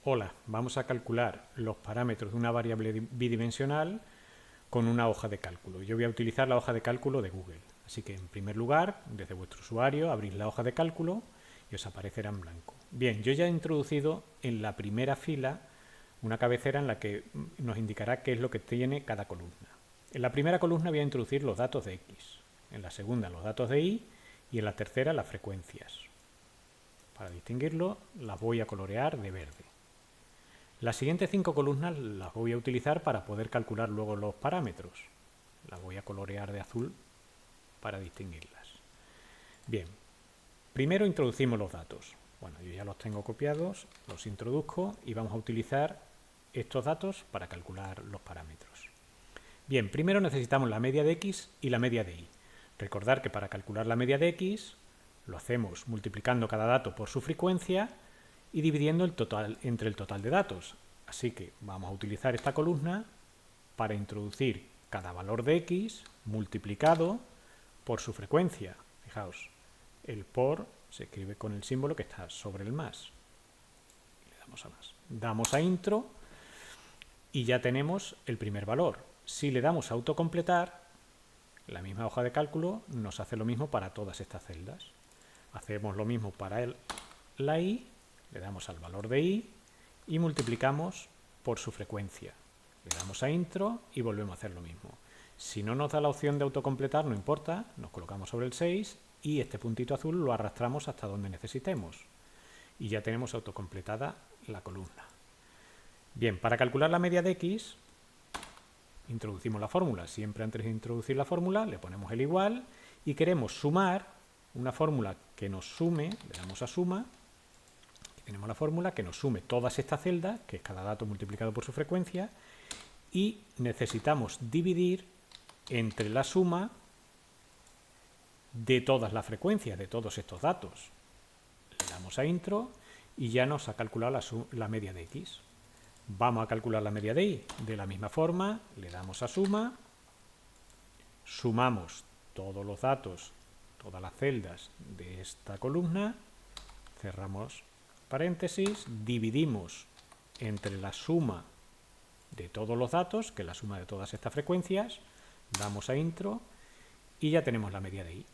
Hola, vamos a calcular los parámetros de una variable bidimensional con una hoja de cálculo. Yo voy a utilizar la hoja de cálculo de Google. Así que en primer lugar, desde vuestro usuario, abrís la hoja de cálculo y os aparecerá en blanco. Bien, yo ya he introducido en la primera fila una cabecera en la que nos indicará qué es lo que tiene cada columna. En la primera columna voy a introducir los datos de X, en la segunda los datos de Y y en la tercera las frecuencias. Para distinguirlo las voy a colorear de verde. Las siguientes 5 columnas las voy a utilizar para poder calcular luego los parámetros. Las voy a colorear de azul para distinguirlas. Bien, primero introducimos los datos. Bueno, yo ya los tengo copiados, los introduzco y vamos a utilizar estos datos para calcular los parámetros. Bien, primero necesitamos la media de X y la media de Y. Recordar que para calcular la media de X lo hacemos multiplicando cada dato por su frecuencia y dividiendo el total entre el total de datos. Así que vamos a utilizar esta columna para introducir cada valor de X multiplicado por su frecuencia. Fijaos, el por se escribe con el símbolo que está sobre el más. Le damos a más. Damos a intro y ya tenemos el primer valor. Si le damos a autocompletar, la misma hoja de cálculo nos hace lo mismo para todas estas celdas. Hacemos lo mismo para la Y, le damos al valor de Y y multiplicamos por su frecuencia. Le damos a intro y volvemos a hacer lo mismo. Si no nos da la opción de autocompletar, no importa, nos colocamos sobre el 6 y este puntito azul lo arrastramos hasta donde necesitemos. Y ya tenemos autocompletada la columna. Bien, para calcular la media de X, introducimos la fórmula. Siempre antes de introducir la fórmula le ponemos el igual y queremos sumar una fórmula que nos sume, le damos a suma, aquí tenemos la fórmula que nos sume todas estas celdas, que es cada dato multiplicado por su frecuencia, y necesitamos dividir entre la suma de todas las frecuencias de todos estos datos. Le damos a intro y ya nos ha calculado la media de X. Vamos a calcular la media de Y. De la misma forma, le damos a suma, sumamos todos los datos, todas las celdas de esta columna, cerramos paréntesis, dividimos entre la suma de todos los datos, que es la suma de todas estas frecuencias, damos a intro y ya tenemos la media de Y.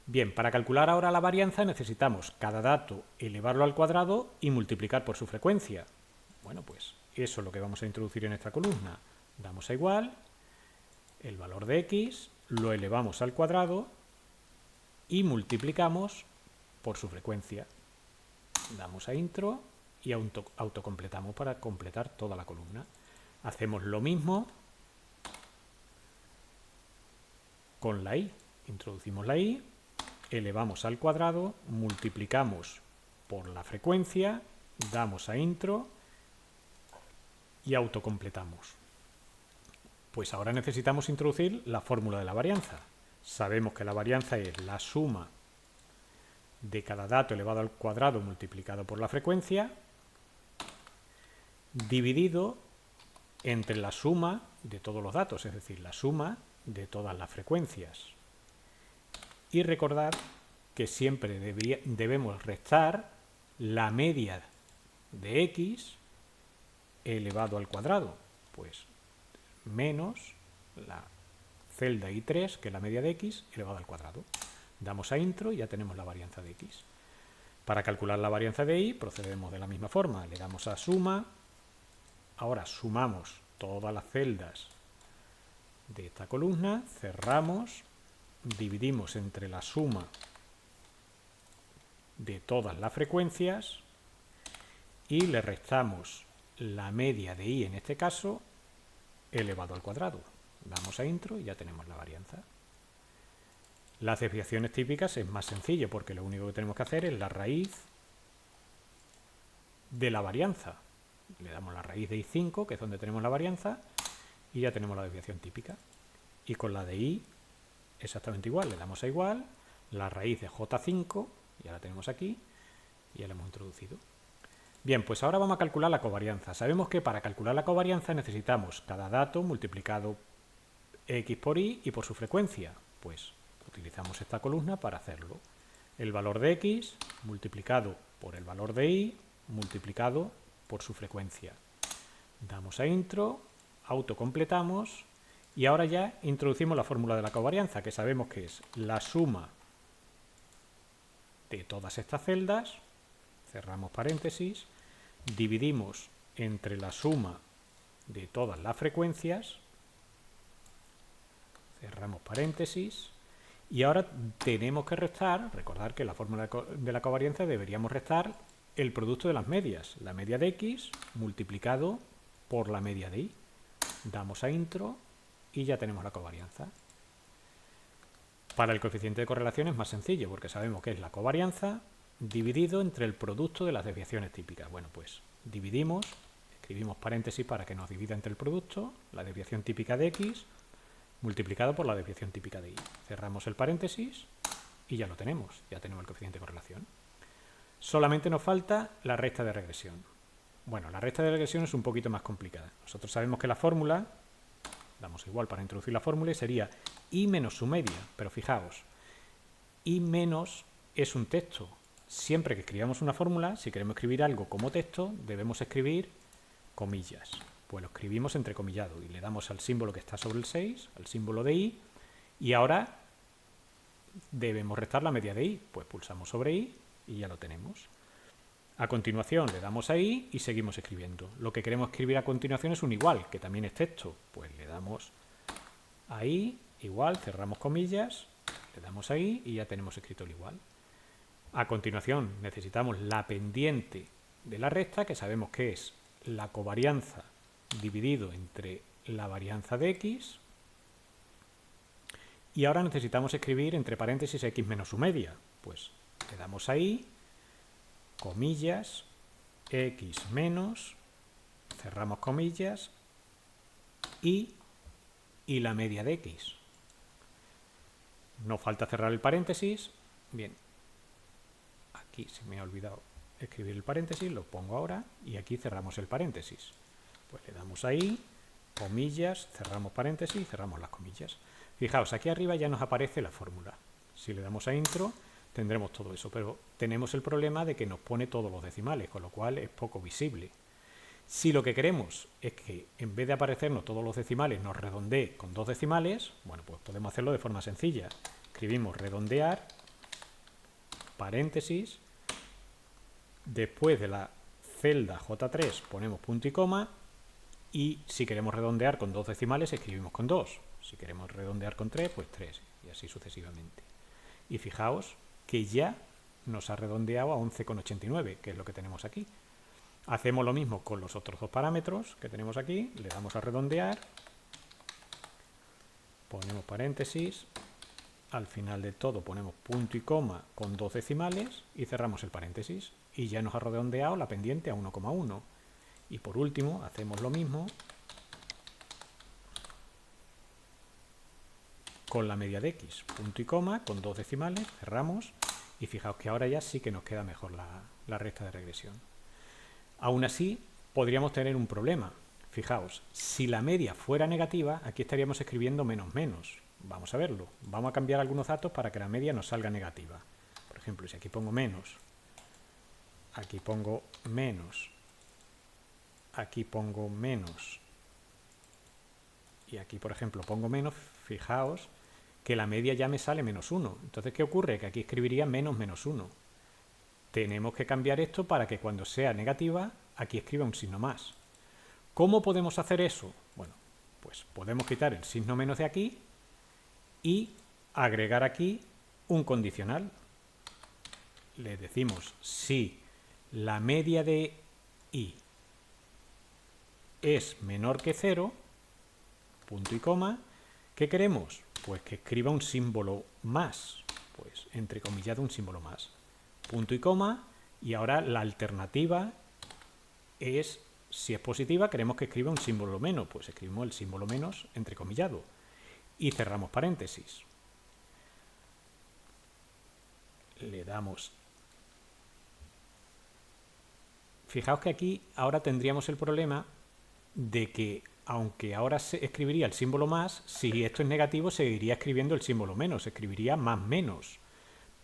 Bien, para calcular ahora la varianza necesitamos cada dato elevarlo al cuadrado y multiplicar por su frecuencia. Bueno, pues eso es lo que vamos a introducir en esta columna. Damos a igual, el valor de X, lo elevamos al cuadrado y multiplicamos por su frecuencia. Damos a intro y autocompletamos para completar toda la columna. Hacemos lo mismo con la Y. Introducimos la Y, elevamos al cuadrado, multiplicamos por la frecuencia, damos a intro y autocompletamos. Pues ahora necesitamos introducir la fórmula de la varianza. Sabemos que la varianza es la suma de cada dato elevado al cuadrado multiplicado por la frecuencia dividido entre la suma de todos los datos, es decir, la suma de todas las frecuencias. Y recordad que siempre debemos restar la media de X elevado al cuadrado, pues menos la celda Y3, que es la media de X, elevado al cuadrado. Damos a intro y ya tenemos la varianza de X. Para calcular la varianza de Y procedemos de la misma forma. Le damos a suma. Ahora sumamos todas las celdas de esta columna, cerramos, dividimos entre la suma de todas las frecuencias y le restamos la media de Y, en este caso, elevado al cuadrado. Damos a intro y ya tenemos la varianza. Las desviaciones típicas es más sencillo porque lo único que tenemos que hacer es la raíz de la varianza. Le damos la raíz de I5, que es donde tenemos la varianza, y ya tenemos la desviación típica. Y con la de Y exactamente igual, le damos a igual, la raíz de J5, ya la tenemos aquí, y ya la hemos introducido. Bien, pues ahora vamos a calcular la covarianza. Sabemos que para calcular la covarianza necesitamos cada dato multiplicado X por Y y por su frecuencia. Pues utilizamos esta columna para hacerlo. El valor de X multiplicado por el valor de Y multiplicado por su frecuencia. Damos a intro, autocompletamos y ahora ya introducimos la fórmula de la covarianza, que sabemos que es la suma de todas estas celdas, cerramos paréntesis, dividimos entre la suma de todas las frecuencias, cerramos paréntesis, y ahora tenemos que restar, recordar que en la fórmula de la covarianza deberíamos restar el producto de las medias, la media de x multiplicado por la media de y. Damos a intro y ya tenemos la covarianza. Para el coeficiente de correlación es más sencillo, porque sabemos que es la covarianza dividido entre el producto de las desviaciones típicas. Bueno, pues dividimos, escribimos paréntesis para que nos divida entre el producto, la desviación típica de x, multiplicado por la desviación típica de y. Cerramos el paréntesis y ya lo tenemos, ya tenemos el coeficiente de correlación. Solamente nos falta la recta de regresión. Bueno, la recta de regresión es un poquito más complicada. Nosotros sabemos que la fórmula, damos igual para introducir la fórmula, y sería y menos su media, pero fijaos, y menos es un texto. Siempre que escribamos una fórmula, si queremos escribir algo como texto, debemos escribir comillas. Pues lo escribimos entrecomillado y le damos al símbolo que está sobre el 6, al símbolo de y, y ahora debemos restar la media de y. Pues pulsamos sobre y y ya lo tenemos. A continuación le damos a y y seguimos escribiendo. Lo que queremos escribir a continuación es un igual, que también es texto. Pues le damos a y, igual, cerramos comillas, le damos a y y ya tenemos escrito el igual. A continuación necesitamos la pendiente de la recta, que sabemos que es la covarianza dividido entre la varianza de x, y ahora necesitamos escribir entre paréntesis x menos su media. Pues le damos ahí, comillas, x menos, cerramos comillas, y la media de x. Nos falta cerrar el paréntesis. Bien, aquí se me ha olvidado escribir el paréntesis, lo pongo ahora, y aquí cerramos el paréntesis. Pues le damos ahí, comillas, cerramos paréntesis y cerramos las comillas. Fijaos, aquí arriba ya nos aparece la fórmula. Si le damos a intro, tendremos todo eso, pero tenemos el problema de que nos pone todos los decimales, con lo cual es poco visible. Si lo que queremos es que en vez de aparecernos todos los decimales nos redondee con 2 decimales, bueno, pues podemos hacerlo de forma sencilla. Escribimos redondear, paréntesis, después de la celda J3 ponemos punto y coma, y si queremos redondear con 2 decimales escribimos con 2. Si queremos redondear con 3, pues 3, y así sucesivamente. Y fijaos que ya nos ha redondeado a 11,89, que es lo que tenemos aquí. Hacemos lo mismo con los otros dos parámetros que tenemos aquí, le damos a redondear, ponemos paréntesis, al final de todo ponemos punto y coma con 2 decimales y cerramos el paréntesis, y ya nos ha redondeado la pendiente a 1,1. Y por último hacemos lo mismo con la media de x, punto y coma con 2 decimales, cerramos, y fijaos que ahora ya sí que nos queda mejor la recta de regresión. Aún así, podríamos tener un problema. Fijaos, si la media fuera negativa, aquí estaríamos escribiendo menos menos. Vamos a verlo. Vamos a cambiar algunos datos para que la media nos salga negativa. Por ejemplo, si aquí pongo menos, aquí pongo menos, aquí pongo menos, y aquí, por ejemplo, pongo menos, fijaos que la media ya me sale menos 1. Entonces, ¿qué ocurre? Que aquí escribiría menos menos 1. Tenemos que cambiar esto para que cuando sea negativa, aquí escriba un signo más. ¿Cómo podemos hacer eso? Bueno, pues podemos quitar el signo menos de aquí y agregar aquí un condicional. Le decimos si la media de y es menor que 0, punto y coma, ¿qué queremos? Pues que escriba un símbolo más, pues entrecomillado un símbolo más. Punto y coma, y ahora la alternativa es, si es positiva, queremos que escriba un símbolo menos, pues escribimos el símbolo menos entrecomillado y cerramos paréntesis. Le damos. Fijaos que aquí ahora tendríamos el problema de que, aunque ahora se escribiría el símbolo más, si esto es negativo seguiría escribiendo el símbolo menos, escribiría más menos.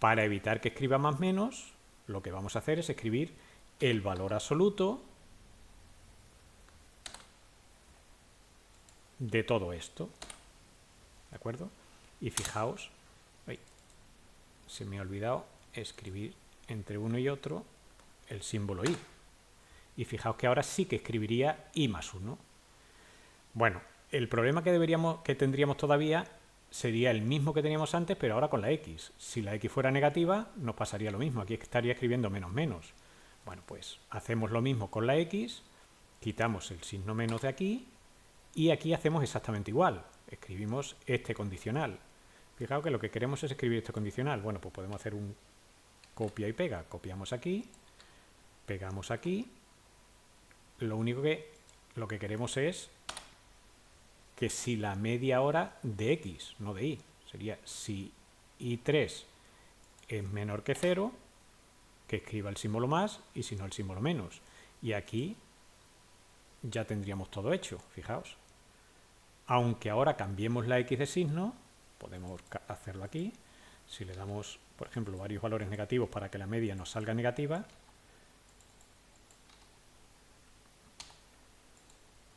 Para evitar que escriba más menos, lo que vamos a hacer es escribir el valor absoluto de todo esto. ¿De acuerdo? Y fijaos, ay, se me ha olvidado escribir entre uno y otro el símbolo i. Y fijaos que ahora sí que escribiría i más 1. Bueno, el problema que tendríamos todavía sería el mismo que teníamos antes, pero ahora con la x. Si la x fuera negativa, nos pasaría lo mismo. Aquí estaría escribiendo menos menos. Bueno, pues hacemos lo mismo con la x, quitamos el signo menos de aquí y aquí hacemos exactamente igual. Escribimos este condicional. Fijaos que lo que queremos es escribir este condicional. Bueno, pues podemos hacer un copia y pega. Copiamos aquí, pegamos aquí. Lo único que lo que queremos es que si la media hora de x, no de y, sería si i3 es menor que 0, que escriba el símbolo más y si no el símbolo menos. Y aquí ya tendríamos todo hecho, fijaos. Aunque ahora cambiemos la x de signo, podemos hacerlo aquí. Si le damos, por ejemplo, varios valores negativos para que la media nos salga negativa,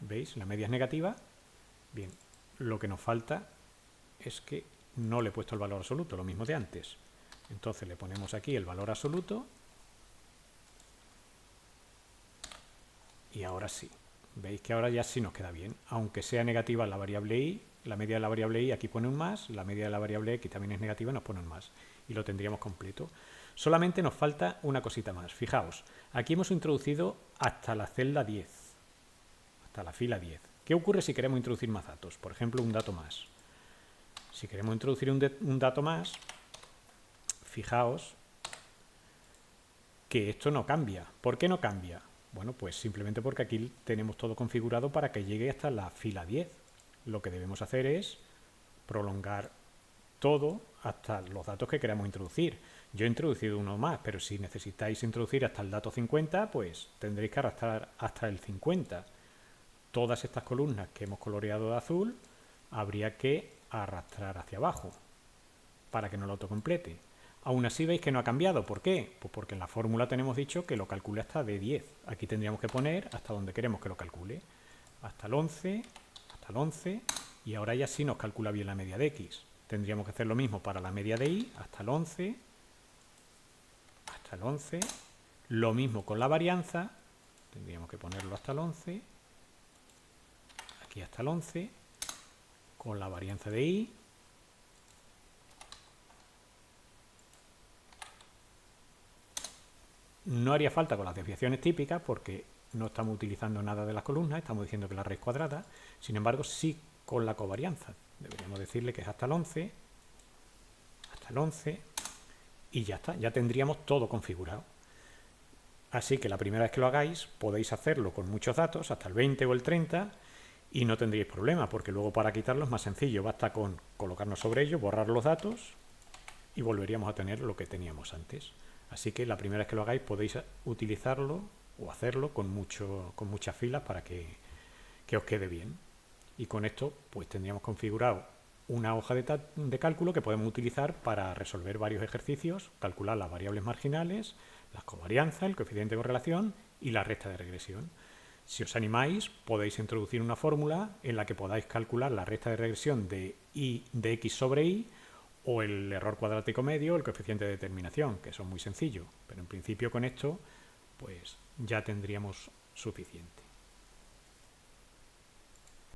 ¿veis? La media es negativa. Bien, lo que nos falta es que no le he puesto el valor absoluto, lo mismo de antes. Entonces le ponemos aquí el valor absoluto y ahora sí. Veis que ahora ya sí nos queda bien. Aunque sea negativa la variable y, la media de la variable y aquí pone un más, la media de la variable x también es negativa, nos pone un más. Y lo tendríamos completo. Solamente nos falta una cosita más. Fijaos, aquí hemos introducido hasta la celda 10, hasta la fila 10. ¿Qué ocurre si queremos introducir más datos? Por ejemplo, un dato más. Si queremos introducir un dato más, fijaos que esto no cambia. ¿Por qué no cambia? Bueno, pues simplemente porque aquí tenemos todo configurado para que llegue hasta la fila 10. Lo que debemos hacer es prolongar todo hasta los datos que queramos introducir. Yo he introducido uno más, pero si necesitáis introducir hasta el dato 50, pues tendréis que arrastrar hasta el 50. Todas estas columnas que hemos coloreado de azul habría que arrastrar hacia abajo para que no lo autocomplete. Aún así veis que no ha cambiado. ¿Por qué? Pues porque en la fórmula tenemos dicho que lo calcule hasta de 10. Aquí tendríamos que poner hasta donde queremos que lo calcule. Hasta el 11, hasta el 11, y ahora ya sí nos calcula bien la media de x. Tendríamos que hacer lo mismo para la media de y, hasta el 11, hasta el 11. Lo mismo con la varianza, tendríamos que ponerlo hasta el 11, aquí hasta el 11, con la varianza de y, no haría falta con las desviaciones típicas porque no estamos utilizando nada de las columnas, estamos diciendo que la raíz cuadrada, sin embargo sí con la covarianza. Deberíamos decirle que es hasta el 11 y ya está, ya tendríamos todo configurado. Así que la primera vez que lo hagáis podéis hacerlo con muchos datos, hasta el 20 o el 30, y no tendréis problema, porque luego para quitarlo es más sencillo, basta con colocarnos sobre ello, borrar los datos y volveríamos a tener lo que teníamos antes. Así que la primera vez que lo hagáis podéis utilizarlo o hacerlo con muchas filas para que os quede bien. Y con esto pues tendríamos configurado una hoja de cálculo que podemos utilizar para resolver varios ejercicios, calcular las variables marginales, las covarianzas, el coeficiente de correlación y la recta de regresión. Si os animáis, podéis introducir una fórmula en la que podáis calcular la recta de regresión de x sobre y, o el error cuadrático medio, el coeficiente de determinación, que son muy sencillos, pero en principio con esto pues ya tendríamos suficiente.